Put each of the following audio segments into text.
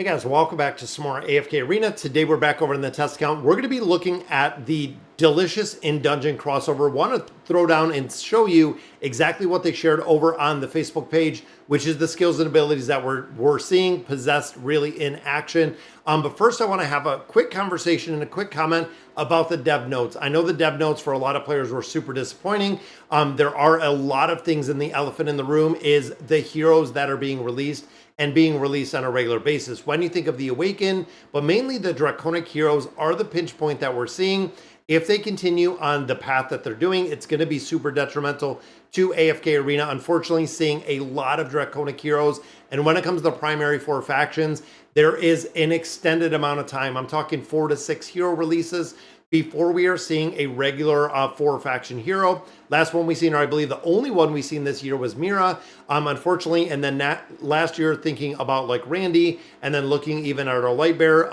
Hey guys, welcome back to some more AFK Arena. Today we're back over in the test account. We're going to be looking at the Delicious in Dungeon crossover. Want to throw down and show you exactly what they shared over on the Facebook page, which is the skills and abilities that we're seeing possessed really in action. But first I want to have a quick conversation and a quick comment about the dev notes. I know the dev notes for a lot of players were super disappointing. There are a lot of things in the elephant in the room is the heroes that are being released and being released on a regular basis. When you think of the Awaken, but mainly the Draconic heroes are the pinch point that we're seeing. If they continue on the path that they're doing, it's going to be super detrimental to AFK Arena. Unfortunately, seeing a lot of Draconic heroes. And when it comes to the primary four factions, there is an extended amount of time. I'm talking 4 to 6 hero releases before we are seeing a regular 4-faction hero. Last one we seen, or I believe the only one we seen this year was Mira, unfortunately. And then last year, thinking about like Randy, and then looking even at our light bearer,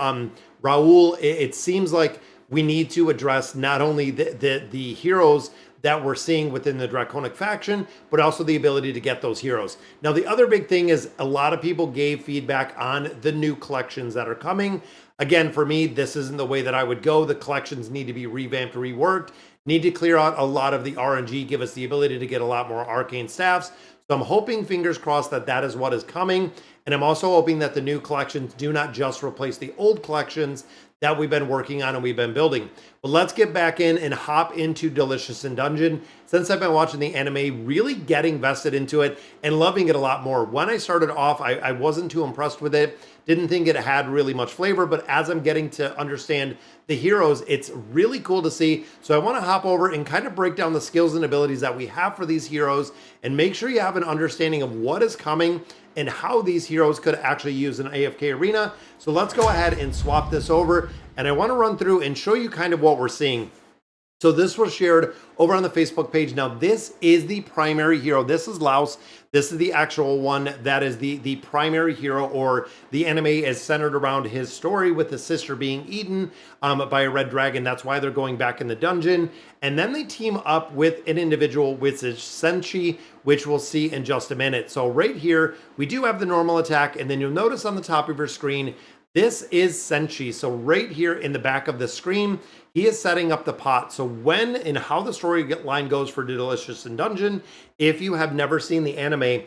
Raul, it seems like we need to address not only the heroes that we're seeing within the Draconic faction, but also the ability to get those heroes. Now, the other big thing is a lot of people gave feedback on the new collections that are coming. Again, for me, this isn't the way that I would go. The collections need to be revamped, reworked, need to clear out a lot of the RNG, give us the ability to get a lot more arcane staffs. So I'm hoping, fingers crossed, that that is what is coming. And I'm also hoping that the new collections do not just replace the old collections that we've been working on and we've been building. But let's get back in and hop into Delicious in Dungeon. Since I've been watching the anime, really getting vested into it and loving it a lot more. When I started off, I wasn't too impressed with it. Didn't think it had really much flavor, but as I'm getting to understand the heroes, it's really cool to see. So I want to hop over and kind of break down the skills and abilities that we have for these heroes and make sure you have an understanding of what is coming and how these heroes could actually use an AFK Arena. So let's go ahead and swap this over. And I want to run through and show you kind of what we're seeing. So this was shared over on the Facebook page. Now, this is the primary hero. This is Laos. This is the actual one that is the primary hero, or the anime is centered around his story with his sister being eaten by a red dragon. That's why they're going back in the dungeon. And then they team up with an individual, which is Senshi, which we'll see in just a minute. So right here, we do have the normal attack. And then you'll notice on the top of your screen, this is Senshi. So right here in the back of the screen, he is setting up the pot. So when and how the storyline goes for Delicious in Dungeon, if you have never seen the anime,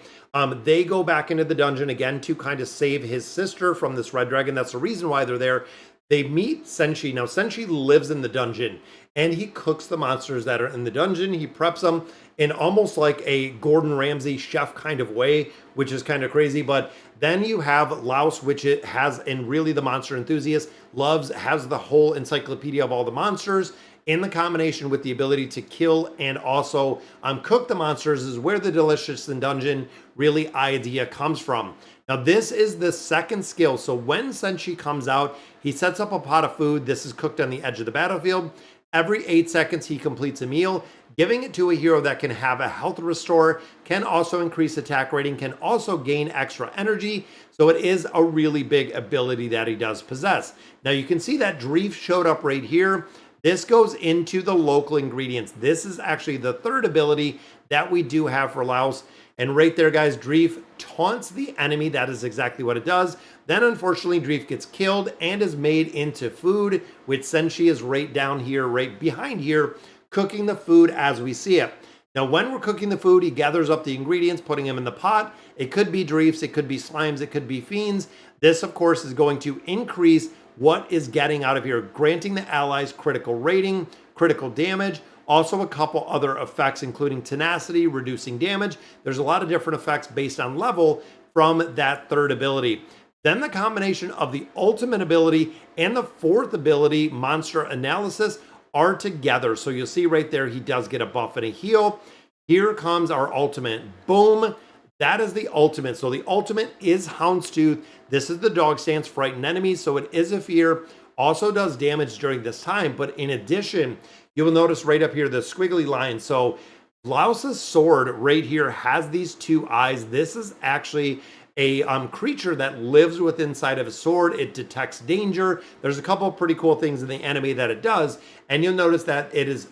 they go back into the dungeon again to kind of save his sister from this red dragon. That's the reason why they're there. They meet Senshi. Now, Senshi lives in the dungeon, and he cooks the monsters that are in the dungeon. He preps them in almost like a Gordon Ramsay chef kind of way, which is kind of crazy. But then you have Laos, which it has, and really the monster enthusiast has the whole encyclopedia of all the monsters. In the combination with the ability to kill and also cook the monsters is where the Delicious in Dungeon really idea comes from. Now, this is the second skill. So when Senshi comes out, he sets up a pot of food. This is cooked on the edge of the battlefield. Every 8 seconds, he completes a meal, giving it to a hero that can have a health restore, can also increase attack rating, can also gain extra energy. So it is a really big ability that he does possess. Now, you can see that Dreef showed up right here. This goes into the local ingredients. This is actually the third ability that we do have for Laos. And right there, guys, Dreef taunts the enemy. That is exactly what it does. Then, unfortunately, Dreef gets killed and is made into food, which Senshi is right down here, right behind here, cooking the food as we see it. Now, when we're cooking the food, he gathers up the ingredients, putting them in the pot. It could be Dreefs, it could be slimes, it could be fiends. This, of course, is going to increase what is getting out of here, granting the allies critical rating, critical damage, also a couple other effects, including tenacity, reducing damage. There's a lot of different effects based on level from that third ability. Then the combination of the ultimate ability and the fourth ability, monster analysis, are together. So you'll see right there, he does get a buff and a heal. Here comes our ultimate. Boom. That is the ultimate. So the ultimate is Houndstooth. This is the dog stance, frighten enemies. So it is a fear. Also does damage during this time. But in addition, you will notice right up here, the squiggly line. So Laos's sword right here has these 2 eyes. This is actually a creature that lives within inside of a sword. It detects danger. There's a couple of pretty cool things in the enemy that it does, and you'll notice that it is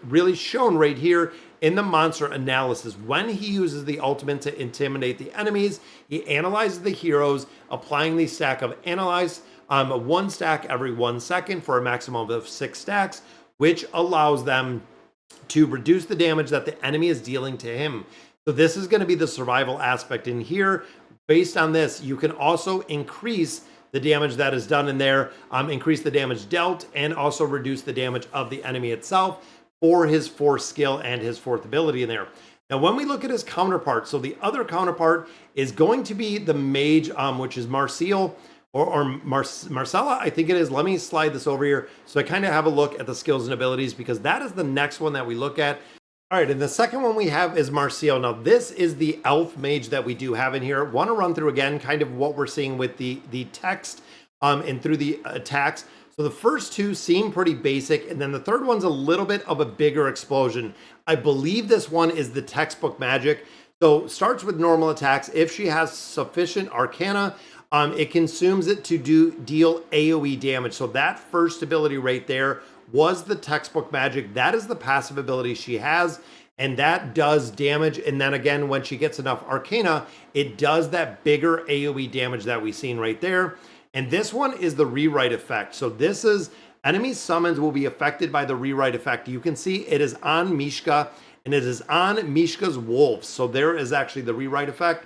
really shown right here in the monster analysis. When he uses the ultimate to intimidate the enemies, he analyzes the heroes, applying the stack of analyze, 1 stack every 1 second for a maximum of 6 stacks, which allows them to reduce the damage that the enemy is dealing to him. So this is going to be the survival aspect in here. Based on this, you can also increase the damage that is done in there, increase the damage dealt, and also reduce the damage of the enemy itself for his 4th skill and his 4th ability in there. Now, when we look at his counterpart, so the other counterpart is going to be the mage, which is Marcille, or Marcella, I think it is. Let me slide this over here so I kind of have a look at the skills and abilities, because that is the next one that we look at. All right, and the second one we have is Marcille. Now, this is the elf mage that we do have in here. Want to run through again kind of what we're seeing with the text and through the attacks. So the first two seem pretty basic, and then the third one's a little bit of a bigger explosion. I believe this one is the textbook magic. So starts with normal attacks. If she has sufficient arcana, it consumes it to deal AoE damage. So that first ability right there was the textbook magic. That is the passive ability she has, and that does damage. And then again, when she gets enough arcana, it does that bigger AoE damage that we've seen right there. And this one is the rewrite effect. So this is enemy summons will be affected by the rewrite effect. You can see it is on Mishka, and it is on Mishka's wolves. So there is actually the rewrite effect.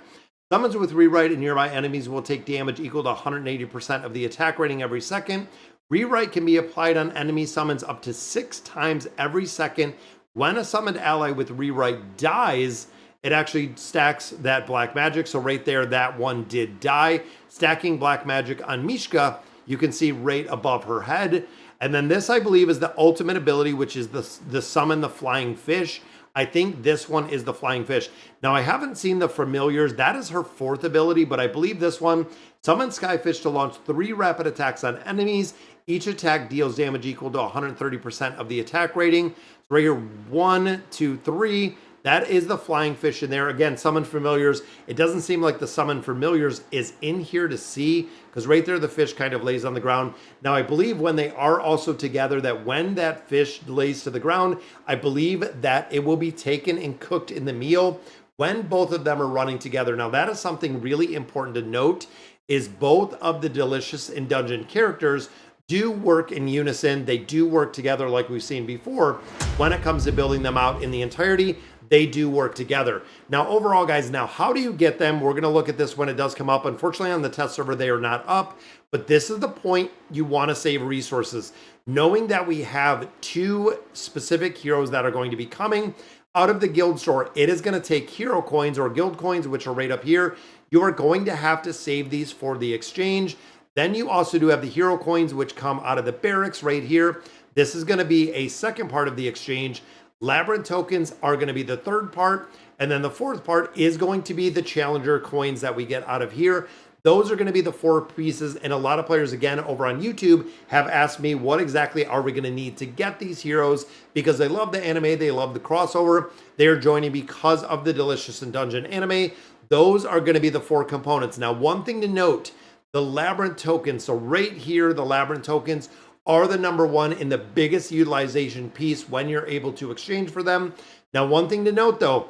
Summons with rewrite and nearby enemies will take damage equal to 180% of the attack rating every second. Rewrite can be applied on enemy summons up to 6 times every second. When a summoned ally with rewrite dies, it actually stacks that black magic. So right there, that one did die. Stacking black magic on Mishka, you can see right above her head. And then this, I believe, is the ultimate ability, which is the summon the flying fish. I think this one is the flying fish. Now, I haven't seen the familiars. That is her 4th ability, but I believe this one, summon Skyfish to launch 3 rapid attacks on enemies. Each attack deals damage equal to 130% of the attack rating. So right here, 1, 2, 3. That is the flying fish in there. Again, summon familiars. It doesn't seem like the summon familiars is in here to see, because right there, the fish kind of lays on the ground. Now, I believe when they are also together, that when that fish lays to the ground, I believe that it will be taken and cooked in the meal when both of them are running together. Now, that is something really important to note, is both of the Delicious in Dungeon characters do work in unison. They do work together like we've seen before. When it comes to building them out in the entirety, they do work together. Now, overall, guys, now how do you get them? We're going to look at this when it does come up. Unfortunately, on the test server, they are not up, but this is the point you want to save resources. Knowing that we have 2 specific heroes that are going to be coming out of the guild store, it is going to take hero coins or guild coins, which are right up here. You are going to have to save these for the exchange. Then you also do have the hero coins, which come out of the barracks right here. This is going to be a second part of the exchange. Labyrinth tokens are going to be the 3rd part. And then the 4th part is going to be the challenger coins that we get out of here. Those are going to be the 4 pieces. And a lot of players, again, over on YouTube have asked me, what exactly are we going to need to get these heroes? Because they love the anime. They love the crossover. They are joining because of the Delicious in Dungeon anime. Those are going to be the 4 components. Now, one thing to note, the Labyrinth tokens. So right here, the Labyrinth tokens are the number 1 in the biggest utilization piece when you're able to exchange for them. Now, one thing to note though,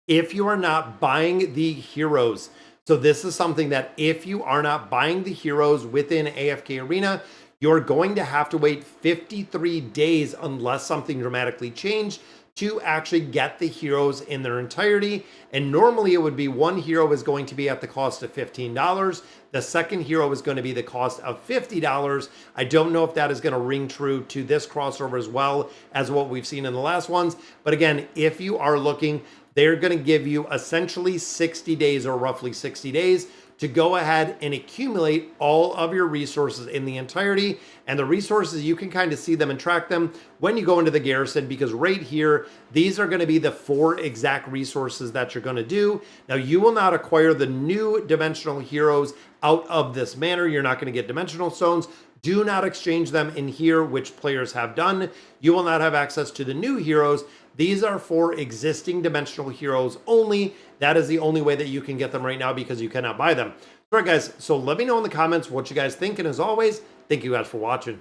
if you are not buying the heroes, so this is something that if you are not buying the heroes within AFK Arena, you're going to have to wait 53 days unless something dramatically changed to actually get the heroes in their entirety. And normally it would be 1 hero is going to be at the cost of $15. The second hero is going to be the cost of $50. I don't know if that is going to ring true to this crossover as well as what we've seen in the last ones. But again, if you are looking, they're going to give you essentially 60 days or roughly 60 days to go ahead and accumulate all of your resources in the entirety. And the resources, you can kind of see them and track them when you go into the garrison, because right here, these are going to be the 4 exact resources that you're going to do. Now, you will not acquire the new dimensional heroes out of this manner. You're not going to get dimensional stones. Do not exchange them in here, which players have done. You will not have access to the new heroes. These are for existing dimensional heroes only. That is the only way that you can get them right now because you cannot buy them. All right, guys, so let me know in the comments what you guys think. And as always, thank you guys for watching.